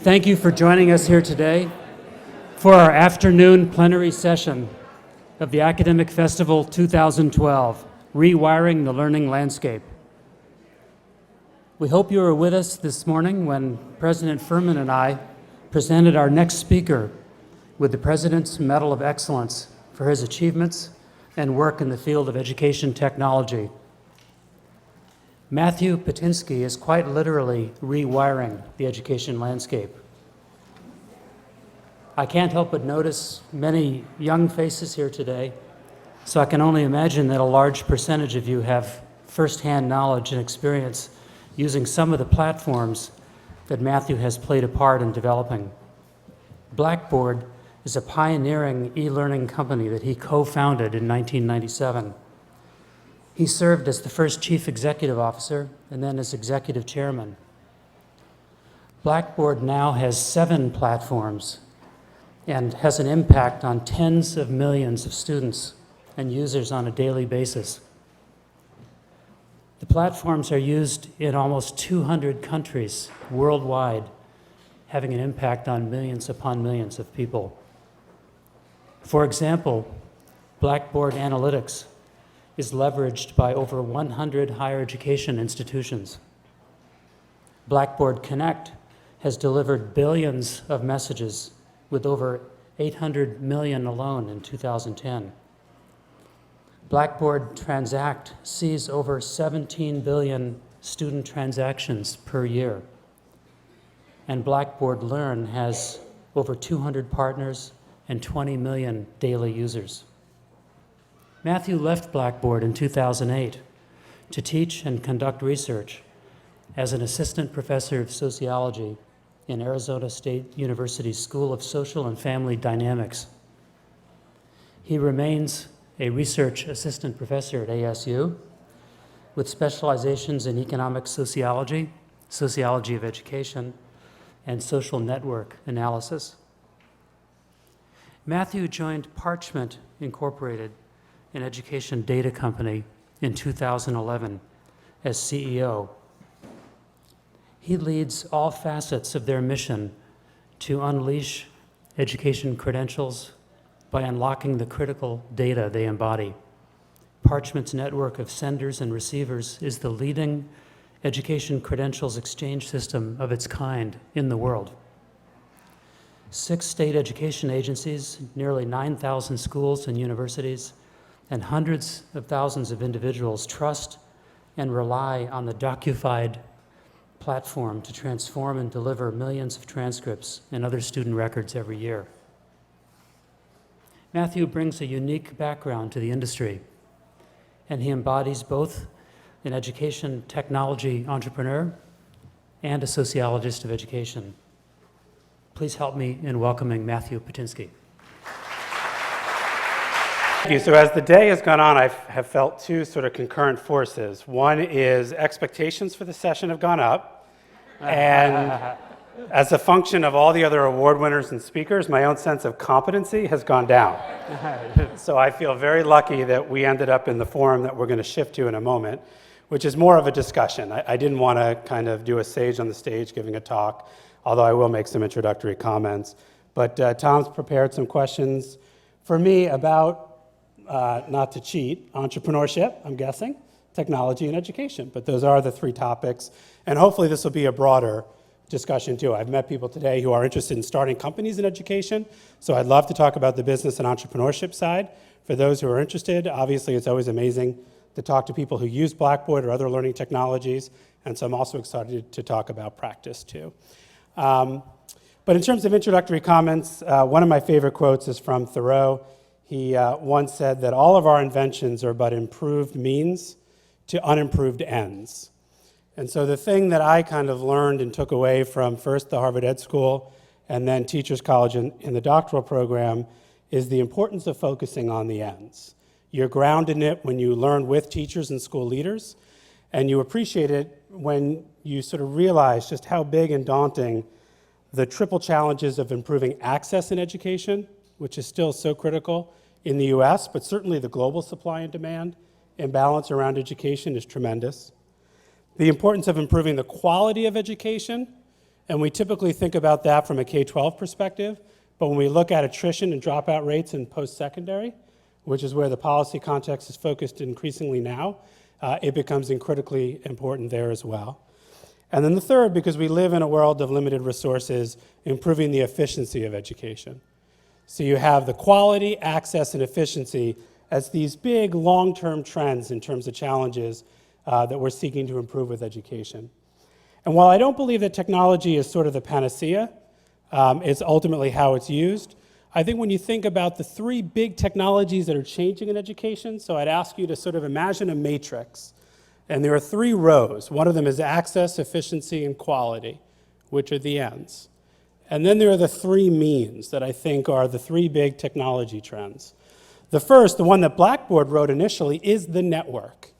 Thank you for joining us here today for our afternoon plenary session of the Academic Festival 2012, Rewiring the Learning Landscape. We hope you were with us this morning when President Furman and I presented our next speaker with the President's Medal of Excellence for his achievements and work in the field of education technology. Matthew Pittinsky is quite literally rewiring the education landscape. I can't help but notice many young faces here today, so I can only imagine that a large percentage of you have firsthand knowledge and experience using some of the platforms that Matthew has played a part in developing. Blackboard is a pioneering e-learning company that he co-founded in 1997. He served as the first chief executive officer and then as executive chairman. Blackboard now has 7 platforms and has an impact on tens of millions of students and users on a daily basis. The platforms are used in almost 200 countries worldwide, having an impact on millions upon millions of people. For example, Blackboard Analytics is leveraged by over 100 higher education institutions. Blackboard Connect has delivered billions of messages with over 800 million alone in 2010. Blackboard Transact sees over 17 billion student transactions per year. And Blackboard Learn has over 200 partners and 20 million daily users. Matthew left Blackboard in 2008 to teach and conduct research as an assistant professor of sociology in Arizona State University's School of Social and Family Dynamics. He remains a research assistant professor at ASU with specializations in economic sociology, sociology of education, and social network analysis. Matthew joined Parchment Incorporated, an education data company, in 2011 as CEO. He leads all facets of their mission to unleash education credentials by unlocking the critical data they embody. Parchment's network of senders and receivers is the leading education credentials exchange system of its kind in the world. 6 state education agencies, nearly 9,000 schools and universities, and hundreds of thousands of individuals trust and rely on the DocuFied platform to transform and deliver millions of transcripts and other student records every year. Matthew brings a unique background to the industry, and he embodies both an education technology entrepreneur and a sociologist of education. Please help me in welcoming Matthew Pittinsky. Thank you. So as the day has gone on, I have felt 2 sort of concurrent forces. One is expectations for the session have gone up, and as a function of all the other award winners and speakers, my own sense of competency has gone down. So I feel very lucky that we ended up in the forum that we're going to shift to in a moment, which is more of a discussion. I didn't want to kind of do a sage on the stage giving a talk, although I will make some introductory comments. But Tom's prepared some questions for me about, not to cheat, entrepreneurship, I'm guessing, technology, and education. But those are the 3 topics, and hopefully this will be a broader discussion too. I've met people today who are interested in starting companies in education, so I'd love to talk about the business and entrepreneurship side. For those who are interested, obviously it's always amazing to talk to people who use Blackboard or other learning technologies, and so I'm also excited to talk about practice too. But in terms of introductory comments, one of my favorite quotes is from Thoreau. He once said that all of our inventions are but improved means to unimproved ends. And so the thing that I kind of learned and took away from first the Harvard Ed School and then Teachers College in the doctoral program is the importance of focusing on the ends. You're grounded in it when you learn with teachers and school leaders, and you appreciate it when you sort of realize just how big and daunting the triple challenges of improving access in education, which is still so critical in the US, but certainly the global supply and demand imbalance around education is tremendous. The importance of improving the quality of education, And we typically think about that from a K-12 perspective, but when we look at attrition and dropout rates in post-secondary, which is where the policy context is focused increasingly now, it becomes critically important there as well. And then the third, because we live in a world of limited resources, improving the efficiency of education. So you have the quality, access, and efficiency as these big long-term trends in terms of challenges that we're seeking to improve with education. And while I don't believe that technology is sort of the panacea, it's ultimately how it's used. I think when you think about the three big technologies that are changing in education, so I'd ask you to sort of imagine a matrix. And there are three rows. One of them is access, efficiency, and quality, which are the ends. And then there are the three means that I think are the three big technology trends. The first, the one that Blackboard wrote initially, is the network.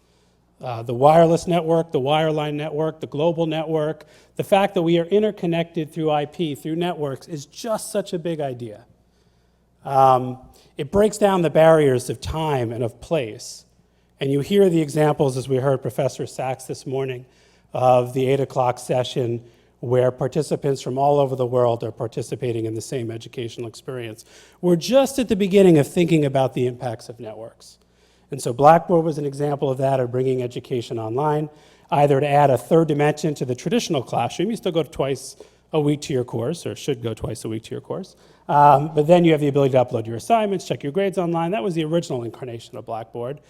The wireless network, the wireline network, the global network, the fact that we are interconnected through IP, through networks, is just such a big idea. It breaks down the barriers of time and of place. And you hear the examples, as we heard Professor Sachs this morning, of the 8 o'clock session where participants from all over the world are participating in the same educational experience. We're just at the beginning of thinking about the impacts of networks. And so Blackboard was an example of that, of bringing education online, either to add a third dimension to the traditional classroom. You still go twice a week to your course, or should go twice a week to your course. But then you have the ability to upload your assignments, check your grades online. That was the original incarnation of Blackboard.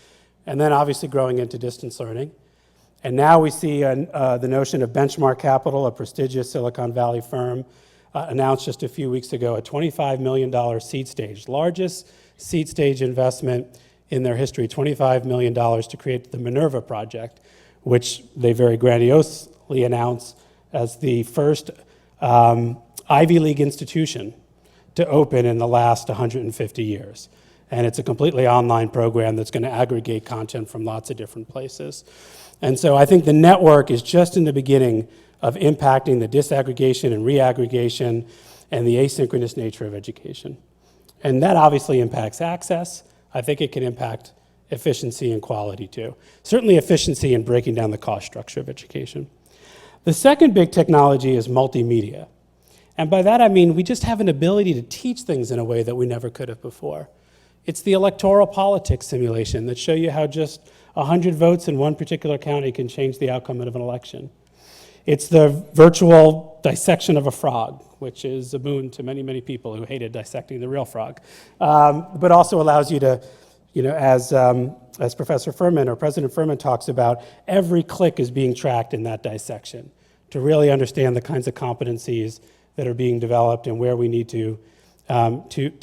And then obviously growing into distance learning. And now we see the notion of Benchmark Capital, a prestigious Silicon Valley firm, announced just a few weeks ago a $25 million seed stage, largest seed stage investment in their history, $25 million to create the Minerva project, which they very grandiosely announced as the first Ivy League institution to open in the last 150 years. And it's a completely online program that's going to aggregate content from lots of different places. And so I think the network is just in the beginning of impacting the disaggregation and reaggregation and the asynchronous nature of education. And that obviously impacts access. I think it can impact efficiency and quality too. Certainly efficiency in breaking down the cost structure of education. The second big technology is multimedia. And by that I mean we just have an ability to teach things in a way that we never could have before. It's the electoral politics simulation that show you how just 100 votes in one particular county can change the outcome of an election. It's the virtual dissection of a frog, which is a boon to many, many people who hated dissecting the real frog, but also allows you to, as Professor Furman or President Furman talks about, every click is being tracked in that dissection to really understand the kinds of competencies that are being developed and where we need to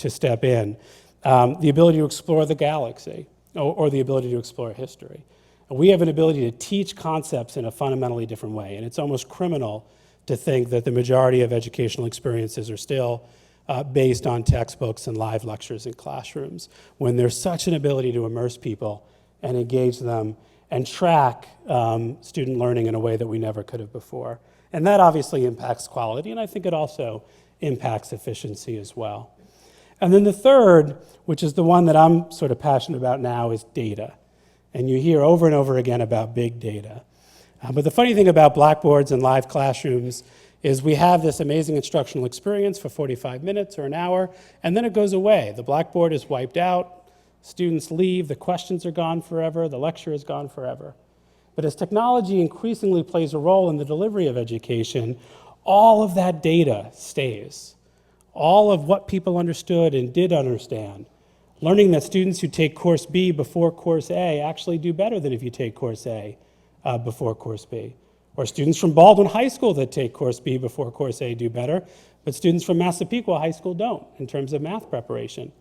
step in. The ability to explore the galaxy, or the ability to explore history. And we have an ability to teach concepts in a fundamentally different way, and it's almost criminal to think that the majority of educational experiences are still based on textbooks and live lectures in classrooms, when there's such an ability to immerse people and engage them and track student learning in a way that we never could have before. And that obviously impacts quality, and I think it also impacts efficiency as well. And then the third, which is the one that I'm sort of passionate about now, is data. And you hear over and over again about big data. But the funny thing about blackboards and live classrooms is we have this amazing instructional experience for 45 minutes or an hour, and then it goes away. The blackboard is wiped out, students leave, the questions are gone forever, the lecture is gone forever. But as technology increasingly plays a role in the delivery of education, all of that data stays. All of what people understood and did understand. Learning that students who take course B before course A actually do better than if you take course A before course B. Or students from Baldwin High School that take course B before course A do better, but students from Massapequa High School don't in terms of math preparation.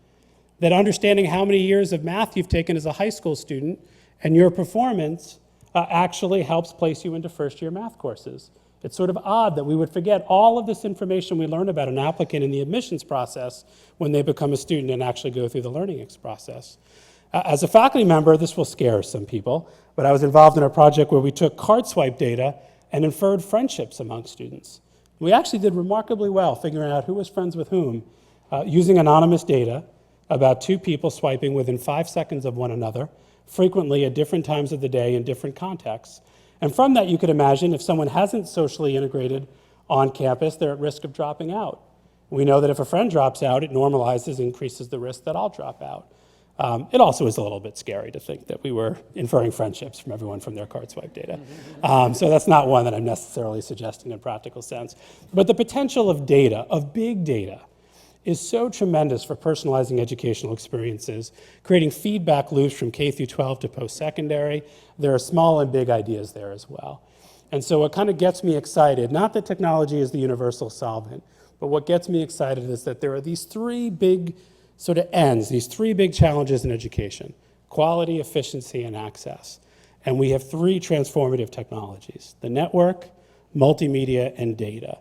That understanding how many years of math you've taken as a high school student and your performance actually helps place you into first-year math courses. It's sort of odd that we would forget all of this information we learn about an applicant in the admissions process when they become a student and actually go through the learning process. As a faculty member, this will scare some people, but I was involved in a project where we took card swipe data and inferred friendships among students. We actually did remarkably well figuring out who was friends with whom using anonymous data about two people swiping within 5 seconds of one another, frequently at different times of the day in different contexts. And from that, you could imagine if someone hasn't socially integrated on campus, they're at risk of dropping out. We know that if a friend drops out, it normalizes, increases the risk that I'll drop out. It also is a little bit scary to think that we were inferring friendships from everyone from their card swipe data. So that's not one that I'm necessarily suggesting in a practical sense. But the potential of data, of big data, is so tremendous for personalizing educational experiences, creating feedback loops from K through 12 to post-secondary. There are small and big ideas there as well. And so what kind of gets me excited, not that technology is the universal solvent, but what gets me excited is that there are these three big sort of ends, these three big challenges in education: quality, efficiency, and access. And we have three transformative technologies: the network, multimedia, and data.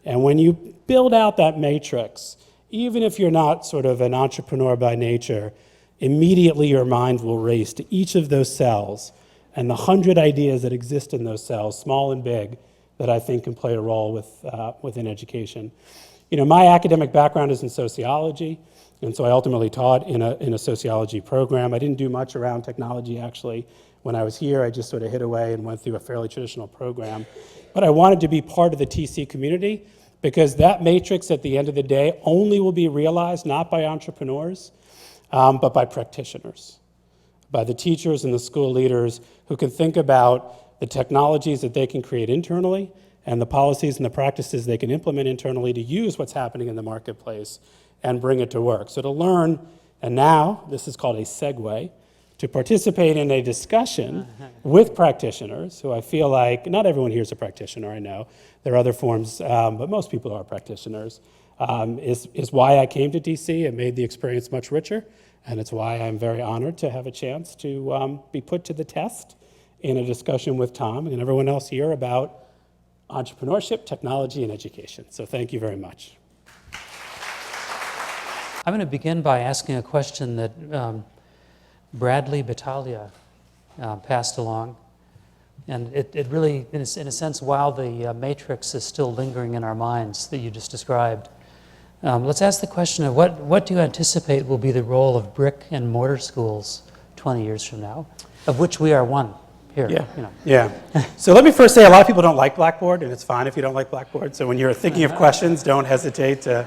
And when you build out that matrix, even if you're not sort of an entrepreneur by nature, immediately your mind will race to each of those cells and the 100 ideas that exist in those cells, small and big, that I think can play a role within education. You know, my academic background is in sociology, and so I ultimately taught in a sociology program. I didn't do much around technology, actually. When I was here, I just sort of hit away and went through a fairly traditional program. But I wanted to be part of the TC community, because that matrix at the end of the day only will be realized not by entrepreneurs, but by practitioners, by the teachers and the school leaders who can think about the technologies that they can create internally and the policies and the practices they can implement internally to use what's happening in the marketplace and bring it to work. So to learn, and now this is called a segue, to participate in a discussion with practitioners who I feel like, not everyone here is a practitioner, I know. There are other forms, but most people are practitioners, is why I came to DC and made the experience much richer. And it's why I'm very honored to have a chance to be put to the test in a discussion with Tom and everyone else here about entrepreneurship, technology, and education. So thank you very much. I'm going to begin by asking a question that Bradley Battaglia passed along. And it really, in a sense, while the matrix is still lingering in our minds that you just described, let's ask the question of what do you anticipate will be the role of brick and mortar schools 20 years from now, of which we are one here. Yeah, you know. yeah. So let me first say, a lot of people don't like Blackboard, and it's fine if you don't like Blackboard. So when you're thinking of questions, don't hesitate to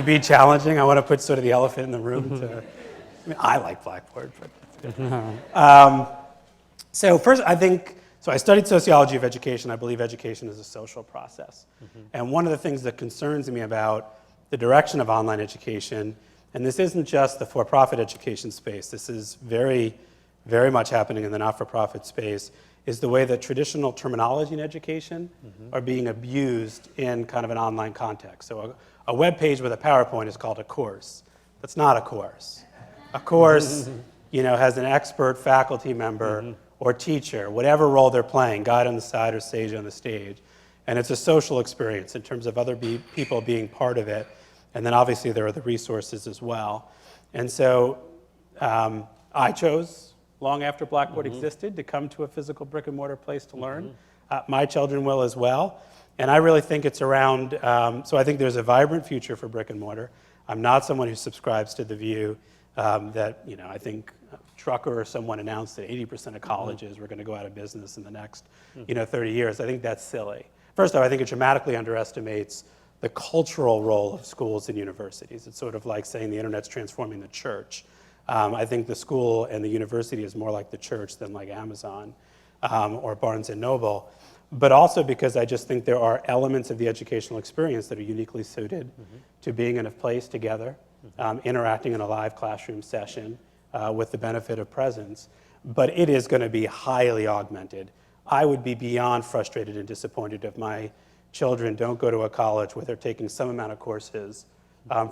be challenging. I want to put sort of the elephant in the room. I like Blackboard, but that's good. So first, I studied sociology of education. I believe education is a social process. And one of the things that concerns me about the direction of online education, and this isn't just the for-profit education space, this is very, very much happening in the not-for-profit space, is the way that traditional terminology in education are being abused in kind of an online context. So a web page with a PowerPoint is called a course. That's not a course. A course has an expert faculty member or teacher, whatever role they're playing, guide on the side or sage on the stage. And it's a social experience in terms of other people being part of it. And then obviously there are the resources as well. And so I chose, long after Blackboard existed, to come to a physical brick and mortar place to learn. My children will as well. And I really think it's around, so I think there's a vibrant future for brick and mortar. I'm not someone who subscribes to the view that, I think Trucker or someone announced that 80% of colleges were going to go out of business in the next, 30 years. I think that's silly. First off, I think it dramatically underestimates the cultural role of schools and universities. It's sort of like saying the internet's transforming the church. I think the school and the university is more like the church than like Amazon or Barnes and Noble. But also because I just think there are elements of the educational experience that are uniquely suited to being in a place together, interacting in a live classroom session with the benefit of presence. But it is going to be highly augmented. I would be beyond frustrated and disappointed if my children don't go to a college where they're taking some amount of courses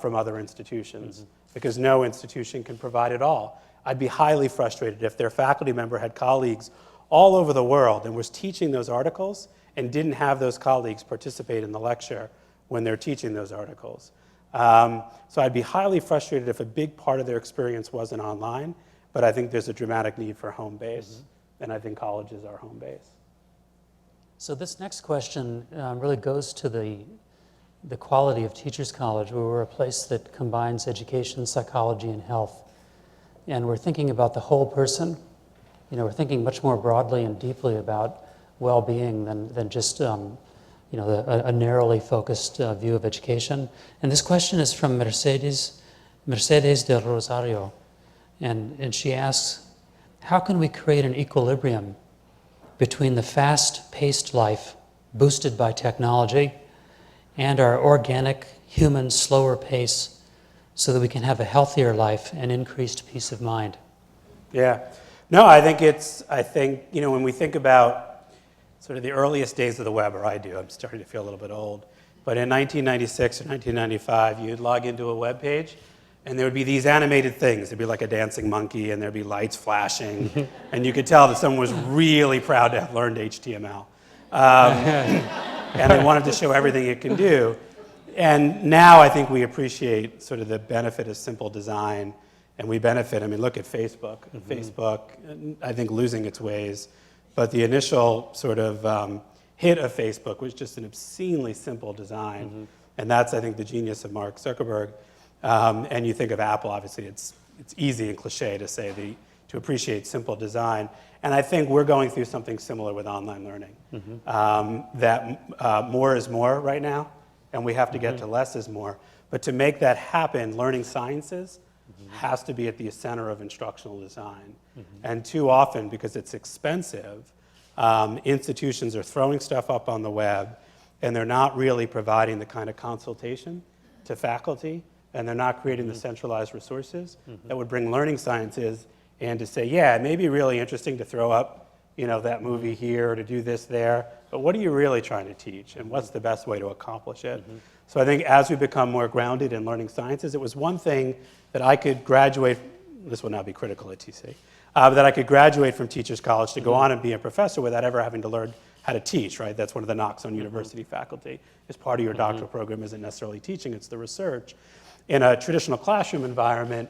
from other institutions, because no institution can provide it all. I'd be highly frustrated if their faculty member had colleagues all over the world and was teaching those articles and didn't have those colleagues participate in the lecture when they're teaching those articles. So I'd be highly frustrated if a big part of their experience wasn't online, but I think there's a dramatic need for home base, and I think colleges are home base. So this next question really goes to the quality of Teachers College, where we're a place that combines education, psychology, and health. And we're thinking about the whole person. We're thinking much more broadly and deeply about well-being than just a narrowly focused view of education. And this question is from Mercedes del Rosario. And she asks, how can we create an equilibrium between the fast-paced life boosted by technology and our organic, human, slower pace so that we can have a healthier life and increased peace of mind? Yeah. No, I think when we think about sort of the earliest days of the web, or I do, I'm starting to feel a little bit old, but in 1996 or 1995, you'd log into a web page, and there would be these animated things. There'd be like a dancing monkey, and there'd be lights flashing, and you could tell that someone was really proud to have learned HTML. And they wanted to show everything it can do. And now I think we appreciate sort of the benefit of simple design, and we benefit. I mean, look at Facebook. Facebook, I think, losing its ways, but the initial sort of hit of Facebook was just an obscenely simple design, and that's, I think, the genius of Mark Zuckerberg. And you think of Apple, obviously, it's easy and cliche to say to appreciate simple design. And I think we're going through something similar with online learning, that more is more right now, and we have to get to less is more. But to make that happen, learning sciences has to be at the center of instructional design. And too often, because it's expensive, institutions are throwing stuff up on the web, and they're not really providing the kind of consultation to faculty, and they're not creating the centralized resources that would bring learning sciences and to say, yeah, it may be really interesting to throw up, that movie here, or to do this there, but what are you really trying to teach, and what's the best way to accomplish it? So I think as we become more grounded in learning sciences, it was one thing that I could graduate, this will now be critical at TC, that I could graduate from Teachers College to go on and be a professor without ever having to learn how to teach, right? That's one of the knocks on university faculty. As part of your doctoral program isn't necessarily teaching, it's the research. In a traditional classroom environment,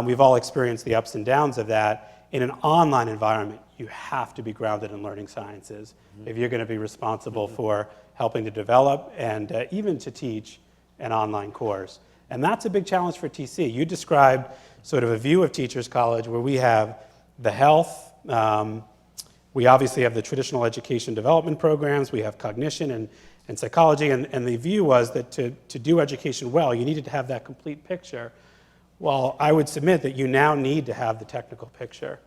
we've all experienced the ups and downs of that. In an online environment, you have to be grounded in learning sciences if you're going to be responsible for helping to develop and even to teach an online course. And that's a big challenge for TC. You described sort of a view of Teachers College where we have the health, we obviously have the traditional education development programs, we have cognition and psychology, and the view was that to do education well, you needed to have that complete picture. Well, I would submit that you now need to have the technical picture.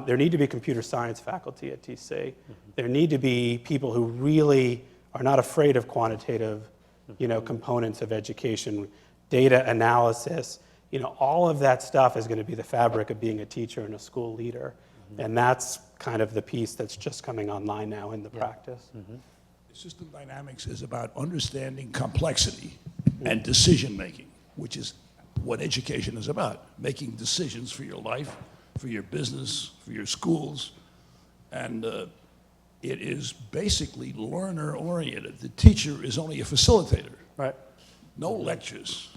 There need to be computer science faculty at TC. There need to be people who really are not afraid of quantitative, components of education, data analysis. All of that stuff is going to be the fabric of being a teacher and a school leader. And that's kind of the piece that's just coming online now in the practice. System dynamics is about understanding complexity and decision making, which is what education is about, making decisions for your life, for your business, for your schools, and it is basically learner-oriented. The teacher is only a facilitator. Right. No lectures.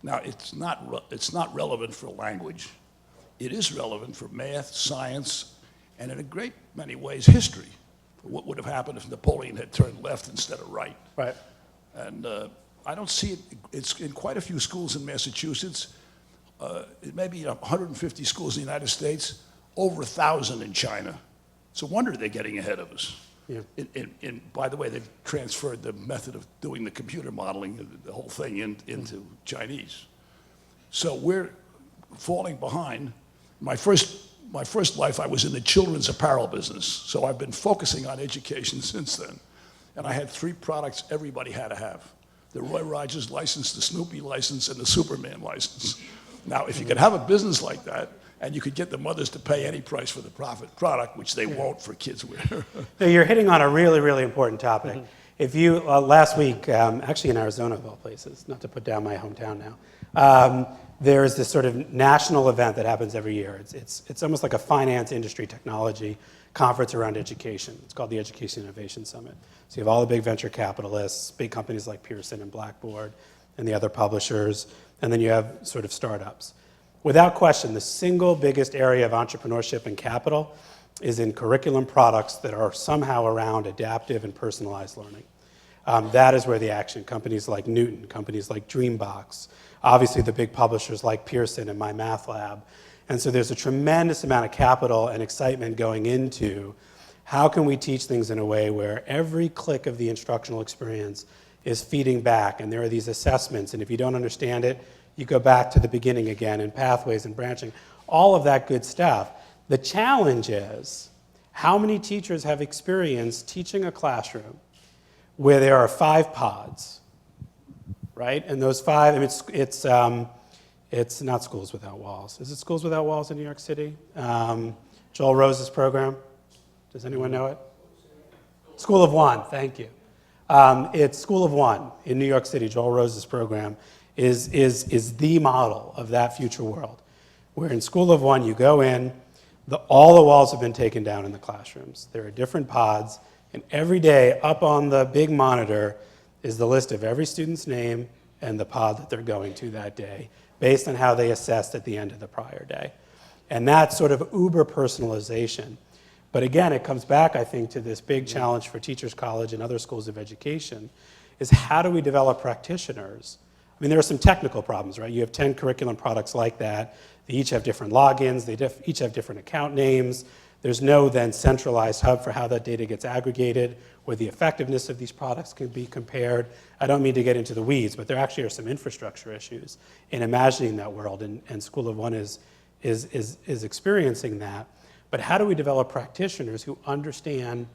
Now, it's not relevant for language. It is relevant for math, science, and in a great many ways, history. What would have happened if Napoleon had turned left instead of right? Right. And I don't see it. It's in quite a few schools in Massachusetts. It may be 150 schools in the United States, over 1,000 in China. It's a wonder they're getting ahead of us. Yeah. By the way, they've transferred the method of doing the computer modeling, the whole thing, into Chinese. So we're falling behind. My first life, I was in the children's apparel business, so I've been focusing on education since then. And I had 3 products everybody had to have: the Roy Rogers license, the Snoopy license, and the Superman license. Now, if you could have a business like that, and you could get the mothers to pay any price for the profit product, which they won't for kids wear. So you're hitting on a really, really important topic. If you, last week, actually in Arizona of all places, not to put down my hometown now, there is this sort of national event that happens every year. It's almost like a finance industry technology conference around education. It's called the Education Innovation Summit. So you have all the big venture capitalists, big companies like Pearson and Blackboard, and the other publishers, and then you have sort of startups. Without question, the single biggest area of entrepreneurship and capital is in curriculum products that are somehow around adaptive and personalized learning. That is where the action, companies like Newton, companies like Dreambox, obviously the big publishers like Pearson and My Math Lab. And so there's a tremendous amount of capital and excitement going into How can we teach things in a way where every click of the instructional experience is feeding back, and there are these assessments, and if you don't understand it, you go back to the beginning again, and pathways and branching, all of that good stuff. The challenge is, how many teachers have experience teaching a classroom where there are 5 pods, right? And those 5, I mean, it's not Schools Without Walls. Is it Schools Without Walls in New York City? Joel Rose's program. Does anyone know it? School of One, thank you. It's School of One in New York City. Joel Rose's program is the model of that future world, where in School of One you go in, all the walls have been taken down in the classrooms. There are different pods, and every day up on the big monitor is the list of every student's name and the pod that they're going to that day, based on how they assessed at the end of the prior day. And that's sort of uber personalization. But again, it comes back, I think, to this big challenge for Teachers College and other schools of education, is how do we develop practitioners? I mean, there are some technical problems, right? You have 10 curriculum products like that. They each have different logins. They each have different account names. There's no then centralized hub for how that data gets aggregated, where the effectiveness of these products can be compared. I don't mean to get into the weeds, but there actually are some infrastructure issues in imagining that world, and School of One is experiencing that. But how do we develop practitioners who understand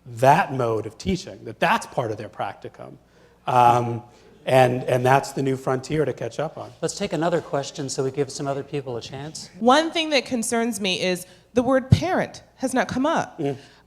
that mode of teaching, that's part of their practicum? And that's the new frontier to catch up on. Let's take another question so we give some other people a chance. One thing that concerns me is the word parent has not come up.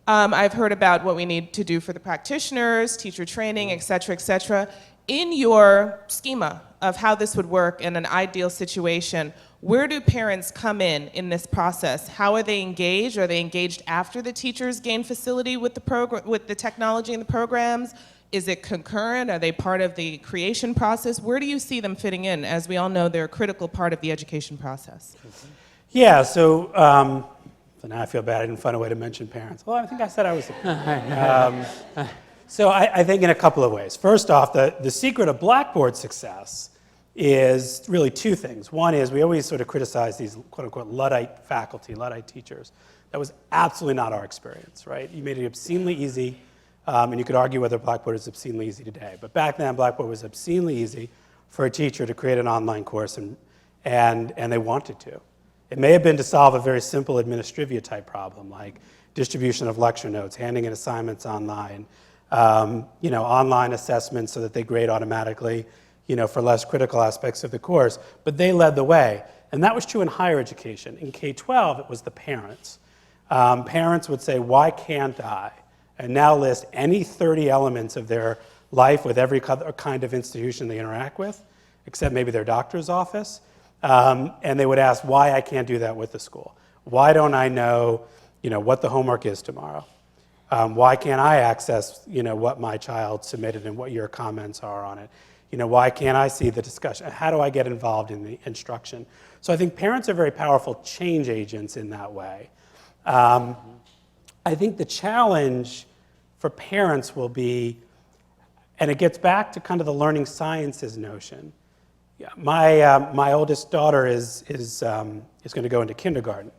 I've heard about what we need to do for the practitioners, teacher training, et cetera, et cetera. In your schema of how this would work in an ideal situation, where do parents come in this process? How are they engaged? Are they engaged after the teachers gain facility with the technology and the programs? Is it concurrent? Are they part of the creation process? Where do you see them fitting in? As we all know, they're a critical part of the education process. Yeah, so now I feel bad I didn't find a way to mention parents. Well, I think I said I was. So I think in a couple of ways. First off, the secret of Blackboard's success is really 2 things. One is we always sort of criticize these quote-unquote Luddite faculty, Luddite teachers. That was absolutely not our experience, right? You made it obscenely easy, and you could argue whether Blackboard is obscenely easy today. But back then, Blackboard was obscenely easy for a teacher to create an online course, and they wanted to. It may have been to solve a very simple administrivia type problem, like distribution of lecture notes, handing in assignments online, online assessments so that they grade automatically, for less critical aspects of the course. But they led the way. And that was true in higher education. In K-12, it was the parents. Parents would say, why can't I? And now list any 30 elements of their life with every kind of institution they interact with, except maybe their doctor's office. And they would ask why I can't do that with the school. Why don't I know, what the homework is tomorrow? Why can't I access, what my child submitted and what your comments are on it? Why can't I see the discussion? How do I get involved in the instruction? So I think parents are very powerful change agents in that way. I think the challenge for parents will be, and it gets back to kind of the learning sciences notion. Yeah, my oldest daughter is going to go into kindergarten,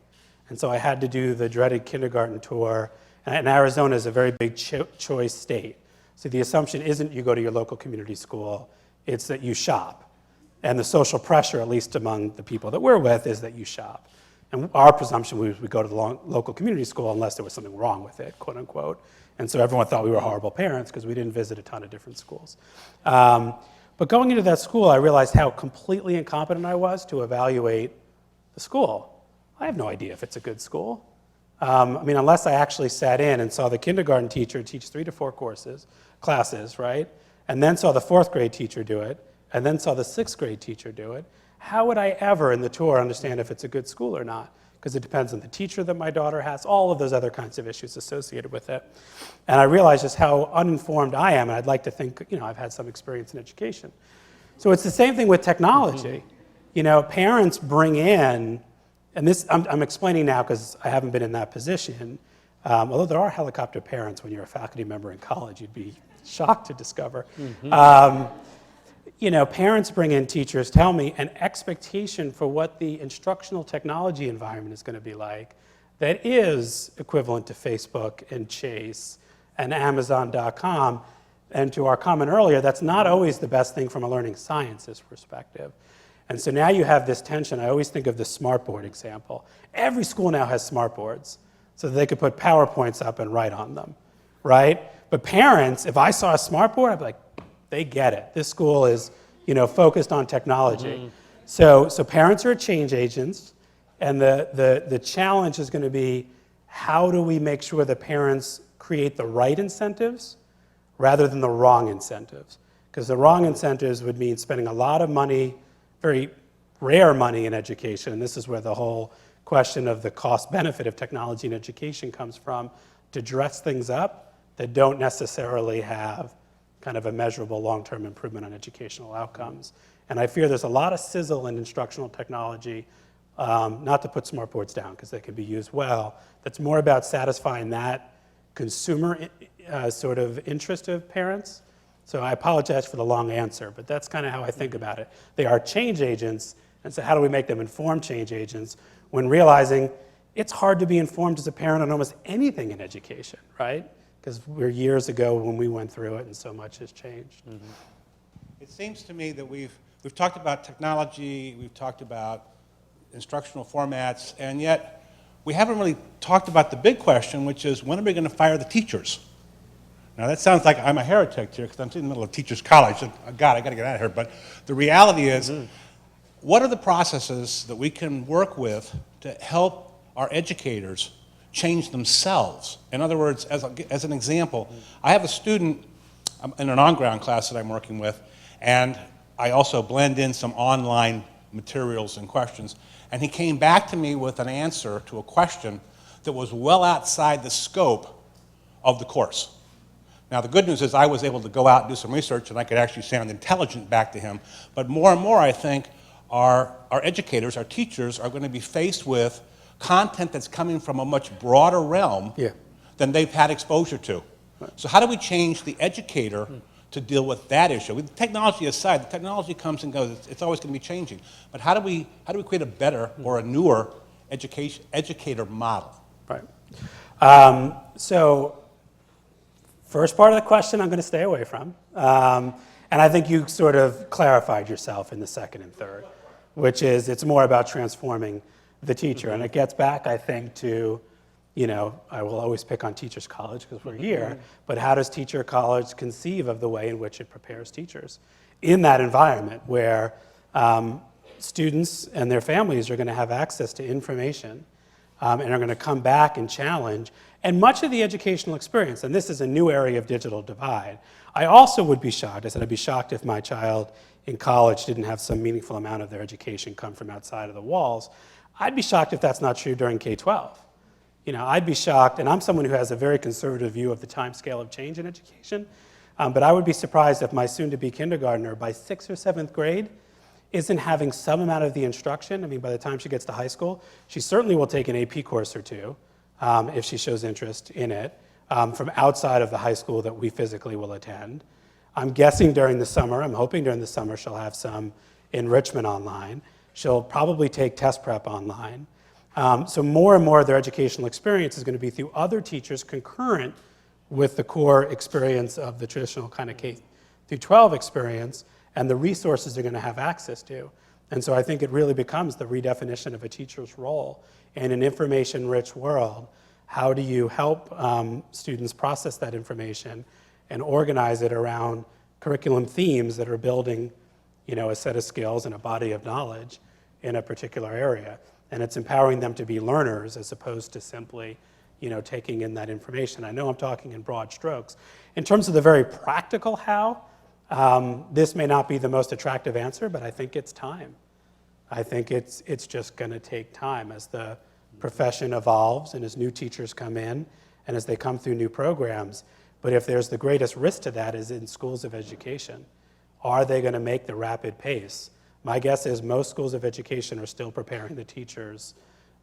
and so I had to do the dreaded kindergarten tour. And Arizona is a very big choice state. So the assumption isn't you go to your local community school, it's that you shop. And the social pressure, at least among the people that we're with, is that you shop. And our presumption was we go to the local community school unless there was something wrong with it, quote unquote. And so everyone thought we were horrible parents because we didn't visit a ton of different schools. But going into that school, I realized how completely incompetent I was to evaluate the school. I have no idea if it's a good school. Unless I actually sat in and saw the kindergarten teacher teach 3 to 4 classes, right? And then saw the 4th grade teacher do it, and then saw the 6th grade teacher do it, how would I ever in the tour understand if it's a good school or not? Because it depends on the teacher that my daughter has, all of those other kinds of issues associated with it. And I realized just how uninformed I am, and I'd like to think, I've had some experience in education. So it's the same thing with technology. Parents bring in, and this, I'm explaining now because I haven't been in that position, although there are helicopter parents when you're a faculty member in college, you'd be shocked to discover. Parents bring in teachers, tell me, an expectation for what the instructional technology environment is going to be like that is equivalent to Facebook and Chase and Amazon.com. And to our comment earlier, that's not always the best thing from a learning sciences perspective. And so now you have this tension. I always think of the smartboard example. Every school now has smartboards so that they could put PowerPoints up and write on them, right? But parents, if I saw a smartboard, I'd be like, they get it. This school is, focused on technology. So parents are change agents, and the challenge is going to be, how do we make sure the parents create the right incentives rather than the wrong incentives? Because the wrong incentives would mean spending a lot of money, very rare money in education, and this is where the whole question of the cost-benefit of technology in education comes from, to dress things up that don't necessarily have kind of a measurable long-term improvement on educational outcomes. And I fear there's a lot of sizzle in instructional technology, not to put smartboards down because they can be used well, that's more about satisfying that consumer sort of interest of parents. So I apologize for the long answer, but that's kind of how I think about it. They are change agents, and so how do we make them informed change agents when realizing it's hard to be informed as a parent on almost anything in education, right? Because we're years ago when we went through it and so much has changed. Mm-hmm. It seems to me that we've talked about technology, we've talked about instructional formats, and yet we haven't really talked about the big question, which is, when are we going to fire the teachers? Now that sounds like I'm a heretic here because I'm in the middle of teachers' college. And, God, I got to get out of here. But the reality is, what are the processes that we can work with to help our educators change themselves? In other words, as an example, I have a student in an on-ground class that I'm working with, and I also blend in some online materials and questions. And he came back to me with an answer to a question that was well outside the scope of the course. Now, the good news is I was able to go out and do some research, and I could actually sound intelligent back to him. But more and more, I think, our educators, our teachers, are going to be faced with content that's coming from a much broader realm than they've had exposure to. So how do we change the educator to deal with that issue? With technology aside, the technology comes and goes. It's always going to be changing. But how do we create a better or a newer educator model? Right. So first part of the question I'm going to stay away from. And I think you sort of clarified yourself in the second and third, which is it's more about transforming the teacher. And it gets back, I think, to, I will always pick on Teachers College because we're here, but how does Teacher College conceive of the way in which it prepares teachers in that environment where students and their families are going to have access to information and are going to come back and challenge. And much of the educational experience, and this is a new area of digital divide, I also would be shocked. I said I'd be shocked if my child in college didn't have some meaningful amount of their education come from outside of the walls. I'd be shocked if that's not true during K-12. I'd be shocked, and I'm someone who has a very conservative view of the time scale of change in education, but I would be surprised if my soon-to-be kindergartner by 6th or 7th grade isn't having some amount of the instruction. I mean, by the time she gets to high school, she certainly will take an AP course or two if she shows interest in it from outside of the high school that we physically will attend. I'm guessing during the summer, I'm hoping during the summer she'll have some enrichment online. She'll probably take test prep online. So more and more of their educational experience is going to be through other teachers concurrent with the core experience of the traditional kind of K through 12 experience and the resources they're going to have access to. And so I think it really becomes the redefinition of a teacher's role in an information-rich world. How do you help students process that information and organize it around curriculum themes that are building, a set of skills and a body of knowledge in a particular area? And it's empowering them to be learners as opposed to simply, taking in that information. I know I'm talking in broad strokes. In terms of the very practical how, this may not be the most attractive answer, but I think it's time. I think it's just going to take time as the profession evolves and as new teachers come in and as they come through new programs. But if there's the greatest risk to that is in schools of education. Are they going to make the rapid pace? My guess is most schools of education are still preparing the teachers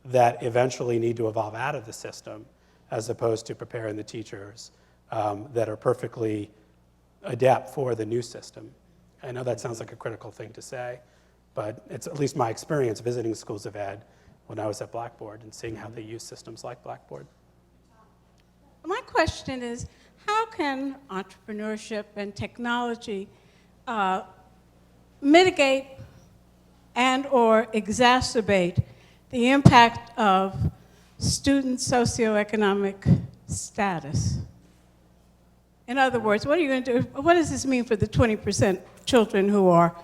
that eventually need to evolve out of the system as opposed to preparing the teachers that are perfectly adept for the new system. I know that sounds like a critical thing to say, but it's at least my experience visiting schools of ed when I was at Blackboard and seeing how they use systems like Blackboard. My question is, how can entrepreneurship and technology mitigate and or exacerbate the impact of student socioeconomic status? In other words, what are you going to do? What does this mean for the 20% children who are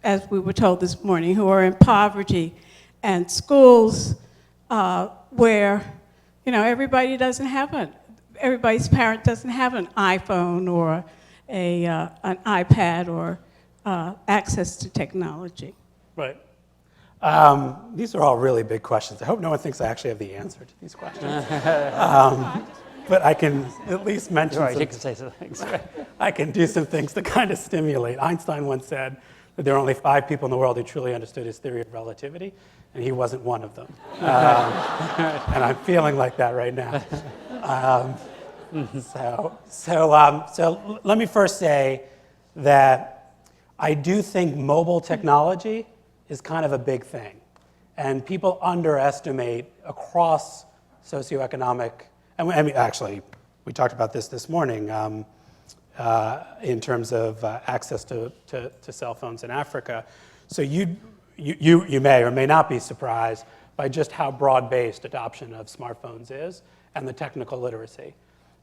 as we were told this morning, who are in poverty, and schools where, everybody's parent doesn't have an iPhone or an iPad or access to technology? Right. These are all really big questions. I hope no one thinks I actually have the answer to these questions. But I can at least mention Right, you can say some things. I can do some things to kind of stimulate. Einstein once said that there are only 5 people in the world who truly understood his theory of relativity, and he wasn't one of them. And I'm feeling like that right now. So let me first say that I do think mobile technology is kind of a big thing. And people underestimate across socioeconomic, and we talked about this morning in terms of access to cell phones in Africa. So you may or may not be surprised by just how broad-based adoption of smartphones is and the technical literacy.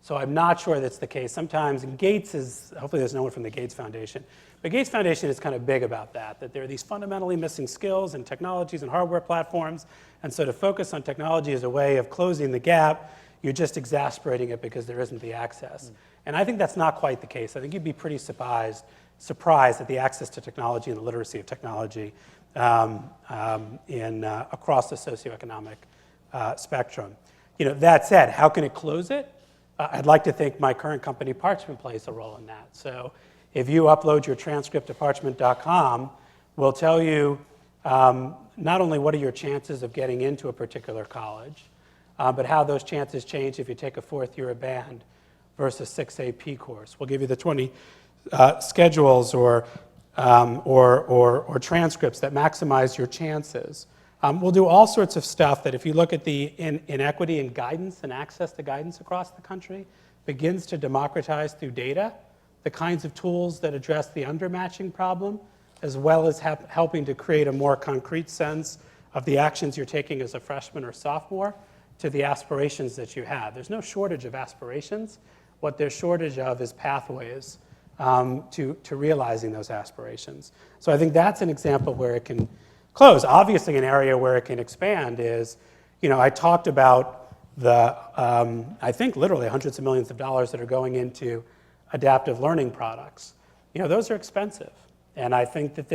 So I'm not sure that's the case. Sometimes hopefully there's no one from the Gates Foundation, but Gates Foundation is kind of big about that there are these fundamentally missing skills and technologies and hardware platforms, and so to focus on technology as a way of closing the gap, you're just exasperating it because there isn't the access. And I think that's not quite the case. I think you'd be pretty surprised at the access to technology and the literacy of technology across the socioeconomic spectrum. That said, how can it close it? I'd like to think my current company, Parchment, plays a role in that. So if you upload your transcript to parchment.com, we'll tell you not only what are your chances of getting into a particular college, but how those chances change if you take a 4th year of band versus 6 AP course. We'll give you the 20 schedules or transcripts that maximize your chances. We'll do all sorts of stuff that if you look at the inequity in guidance and access to guidance across the country, begins to democratize through data, the kinds of tools that address the undermatching problem, as well as helping to create a more concrete sense of the actions you're taking as a freshman or sophomore to the aspirations that you have. There's no shortage of aspirations. What there's shortage of is pathways to realizing those aspirations. So I think that's an example where it can close. Obviously, an area where it can expand is, I talked about I think literally hundreds of millions of dollars that are going into adaptive learning products. Those are expensive. And I think that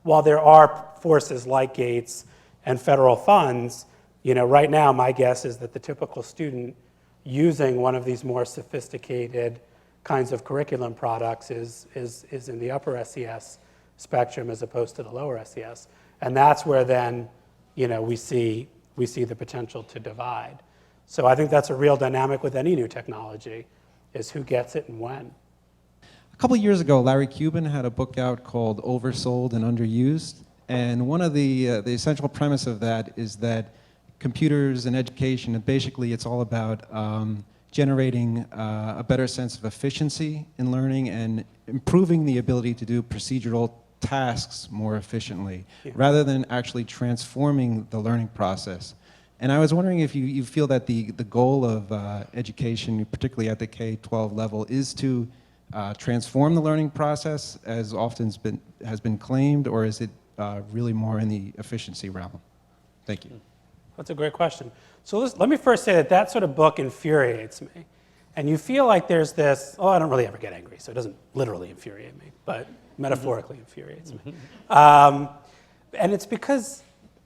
while there are forces like Gates and federal funds, right now my guess is that the typical student using one of these more sophisticated kinds of curriculum products is in the upper SES spectrum as opposed to the lower SES. And that's where then, we see the potential to divide. So I think that's a real dynamic with any new technology, is who gets it and when. A couple of years ago, Larry Cuban had a book out called Oversold and Underused. And one of the essential premise of that is that computers and education, and basically it's all about generating a better sense of efficiency in learning and improving the ability to do procedural tasks more efficiently, rather than actually transforming the learning process. And I was wondering if you feel that the goal of education, particularly at the K-12 level, is to transform the learning process as often has been claimed, or is it really more in the efficiency realm? Thank you. That's a great question. So let me first say that sort of book infuriates me. And you feel like there's this, I don't really ever get angry, so it doesn't literally infuriate me, but metaphorically infuriates me. And it's because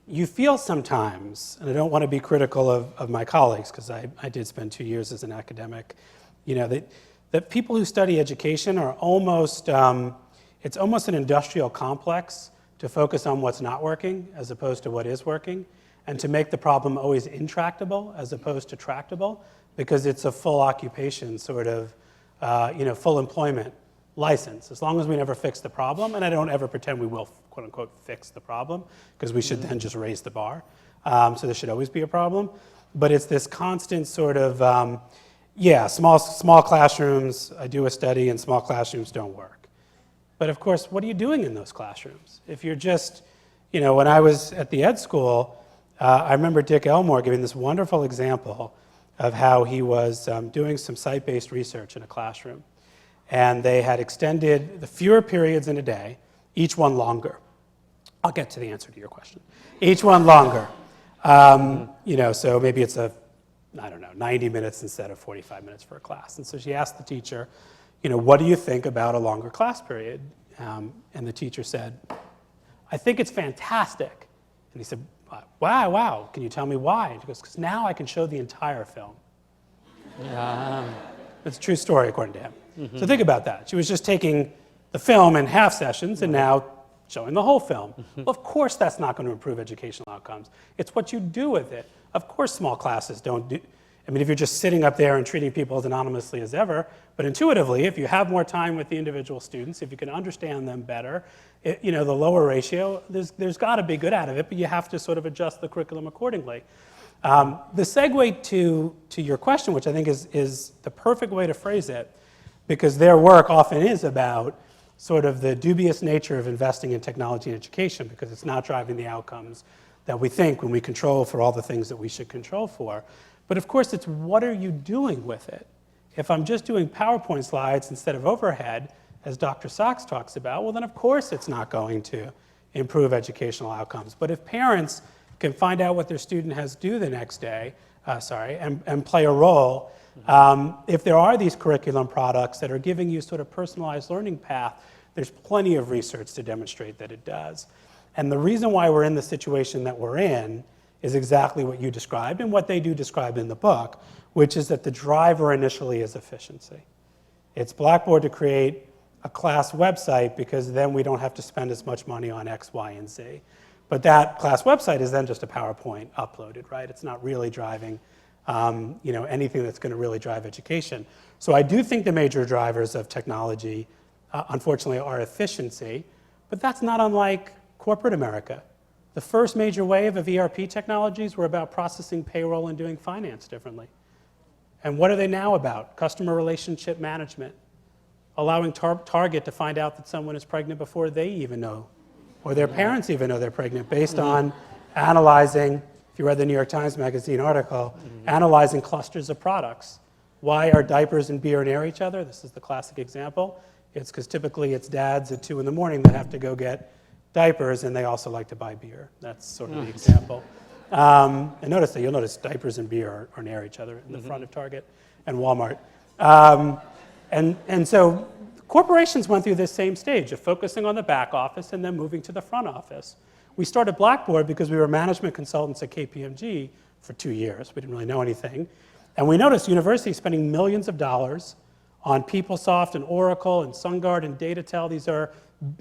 you feel sometimes, and I don't want to be critical of my colleagues, because I did spend 2 years as an academic, that people who study education are it's almost an industrial complex to focus on what's not working as opposed to what is working, and to make the problem always intractable as opposed to tractable, because it's a full occupation sort of, full employment license, as long as we never fix the problem, and I don't ever pretend we will, quote quote unquote fix the problem, because we should then just raise the bar. So there should always be a problem. But it's this constant sort of, small classrooms, I do a study and small classrooms don't work. But of course, what are you doing in those classrooms? If you're just, when I was at the ed school, I remember Dick Elmore giving this wonderful example of how he was doing some site-based research in a classroom. And they had extended the fewer periods in a day, each one longer. I'll get to the answer to your question. Each one longer. So maybe it's 90 minutes instead of 45 minutes for a class. And so she asked the teacher, what do you think about a longer class period? And the teacher said, I think it's fantastic. And he said, wow, can you tell me why? And she goes, because now I can show the entire film. It's a true story, according to him. Mm-hmm. So think about that. She was just taking the film in half sessions and now showing the whole film. Mm-hmm. Well, of course that's not going to improve educational outcomes. It's what you do with it. Of course small classes don't do... if you're just sitting up there and treating people as anonymously as ever, but intuitively, if you have more time with the individual students, if you can understand them better, the lower ratio, there's got to be good out of it, but you have to sort of adjust the curriculum accordingly. The segue to your question, which I think is the perfect way to phrase it, because their work often is about sort of the dubious nature of investing in technology and education, because it's not driving the outcomes that we think when we control for all the things that we should control for. But of course, it's what are you doing with it? If I'm just doing PowerPoint slides instead of overhead, as Dr. Sachs talks about, well then of course it's not going to improve educational outcomes. But if parents can find out what their student has to do the next day, and play a role, if there are these curriculum products that are giving you sort of personalized learning path, there's plenty of research to demonstrate that it does. And the reason why we're in the situation that we're in is exactly what you described and what they do describe in the book, which is that the driver initially is efficiency. It's Blackboard to create a class website because then we don't have to spend as much money on X, Y, and Z. But that class website is then just a PowerPoint uploaded, right? It's not really driving anything that's going to really drive education. So I do think the major drivers of technology, unfortunately, are efficiency, but that's not unlike corporate America. The first major wave of ERP technologies were about processing payroll and doing finance differently. And what are they now about? Customer relationship management, allowing Target to find out that someone is pregnant before they even know, or their parents even know they're pregnant, based on analyzing, if you read the New York Times Magazine article, analyzing clusters of products. Why are diapers and beer near each other? This is the classic example. It's because typically it's dads at 2 in the morning that have to go get diapers, and they also like to buy beer. That's sort of the example. And you'll notice diapers and beer are near each other in the front of Target and Walmart. And so corporations went through this same stage of focusing on the back office and then moving to the front office. We started Blackboard because we were management consultants at KPMG for 2 years. We didn't really know anything. And we noticed universities spending millions of dollars on PeopleSoft and Oracle and SunGard and Datatel. These are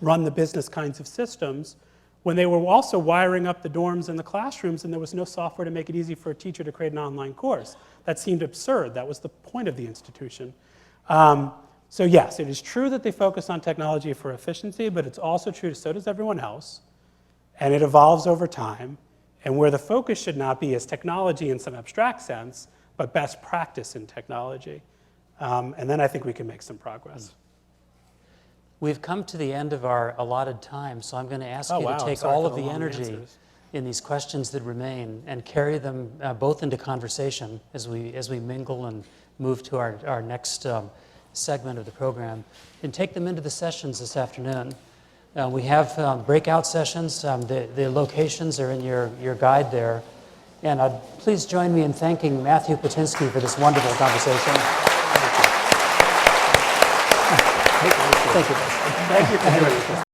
run the business kinds of systems, when they were also wiring up the dorms and the classrooms, and there was no software to make it easy for a teacher to create an online course. That seemed absurd. That was the point of the institution. So yes, it is true that they focus on technology for efficiency, but it's also true, so does everyone else, and it evolves over time, and where the focus should not be is technology in some abstract sense, but best practice in technology. And then I think we can make some progress. We've come to the end of our allotted time, so I'm going to ask you to take all of the energy in these questions that remain and carry them both into conversation as we mingle and move to our next segment of the program, and take them into the sessions this afternoon. We have breakout sessions. The locations are in your guide there. And please join me in thanking Matthew Pittinsky for this wonderful conversation. Thank you. Thank you for doing this.